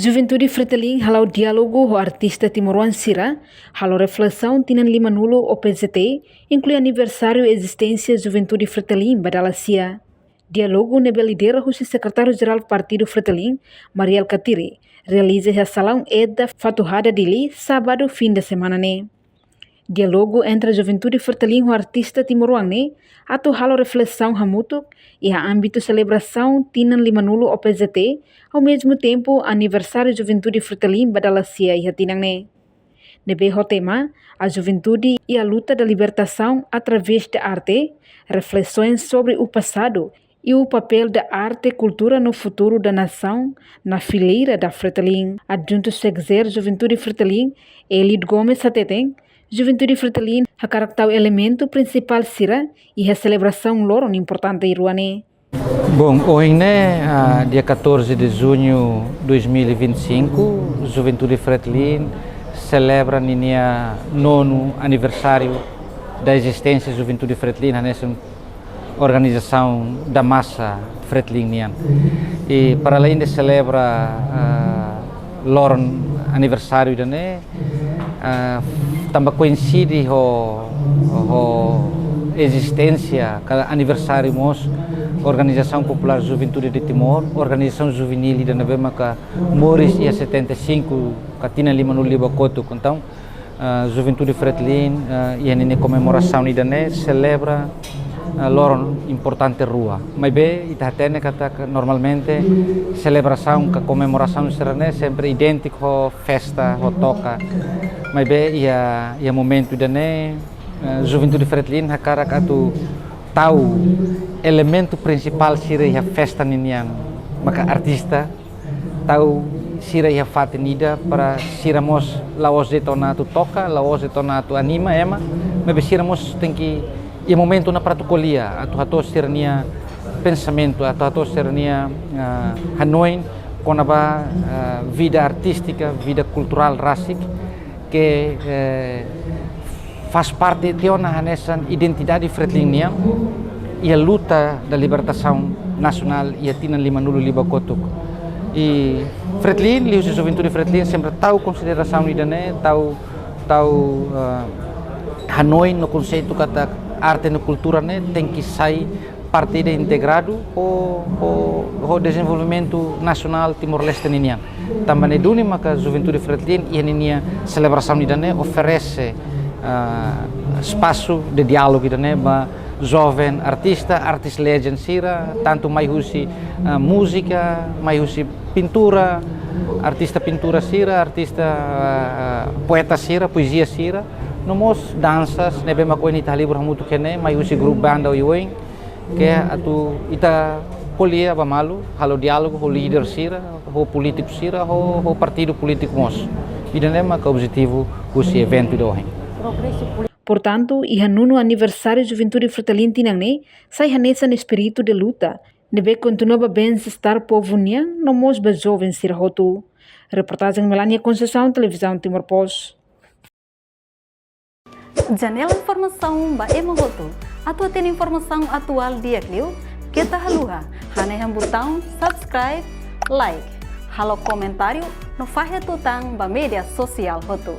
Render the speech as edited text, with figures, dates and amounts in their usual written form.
Juventude Fretilin halau diálogo ho artista timoruan sira, halau reflexão tinan lima nulo OPZT, inclui aniversário existência Juventude Fretilin badalasia. Diálogo nebe lidera o secretário-geral do Partido Fretilin, Mariel Katire, realiza a salão Edda Fatuhada Dili, sábado fim de semana ne. Diálogo entre a Juventude Fretilin e o artista timoruan ne, atu halo reflexão hamutuk e a âmbito celebração tinan lima nulo OPZT, ao mesmo tempo aniversário Juventude Fretilin badalasia e hatinang ne. Nebe o tema, a juventude e a luta da libertação através da arte, reflexões sobre o passado e o papel da arte e cultura no futuro da nação na fileira da Fretilin. Adjunto Segzer Juventude Fretilin, Elid Gomes Sateten, Juventude Fretilin a caractar elemento principal sira e a celebração loro importante iruane. Bom, hoje, dia 14 de junho de 2025, Juventude Fretilin celebra o nono aniversário da existência da Juventude Fretilin, nessa organização da massa fretiliniana. E para além de celebrar o aniversário, também coincide a existência, cada aniversário nosso, Organização Popular Juventude de Timor, organização juvenil da Navemaca Moris e a 75, Catina Lima no Libacoto, então, Juventude Fretilin e a comemoração celebra loro importante rua. Mas bem, normalmente celebração, comemoração será sempre idêntico festa, toca. Mas bem, e a momento Juventude Fretilin cara atu tahu elemento principal sira a festa ninian, maka artista tahu sira a fatinida para siramos laos de tonatu toca, laos de tonatu anima ema, mas siramos tem que e momento na pratocolia, atu sirnia pensamento, atu sirnia Hanoi com a vida artística, vida cultural racial que faz parte de uma identidade fretiliniana e a luta da libertação nacional e a tina lima nulo libacotuk. E Fretilin, a Juventude Fretilin sempre tahu consideração idane, tahu Hanoi no conceito kata arte e cultura tem que sair parte integrado o desenvolvimento nacional Timor-Leste ninian. Também é duni maka Juventude Fretilin e a celebração idane oferece espaço de diálogo para jovem artist legend sira, tanto mais música, mais pintura, artista pintura sira, artista poeta sira, poesia sira, nomos danças, nebe makoini talibur hamutu kene, mais grupo banda oiwen, que atu ita polia bamalu, halo diálogo, o líder sira, o político sira, o partido político mos. E nema que objetivo esse evento de hoje. Portanto, e no aniversário Juventude Fretilin tinangne, sai hanesa no espírito de luta, nebe continua bem estar povo nian, no mos ba jovem sirahotu. Reportagem Melania Conceição, Televisão Timor Post. Janela informação ba emohotu. Atua tem informação atual dia kliu, kita haluha, haneham botão subscribe, like, halo comentário no faixa tutang ba media sosial hotu.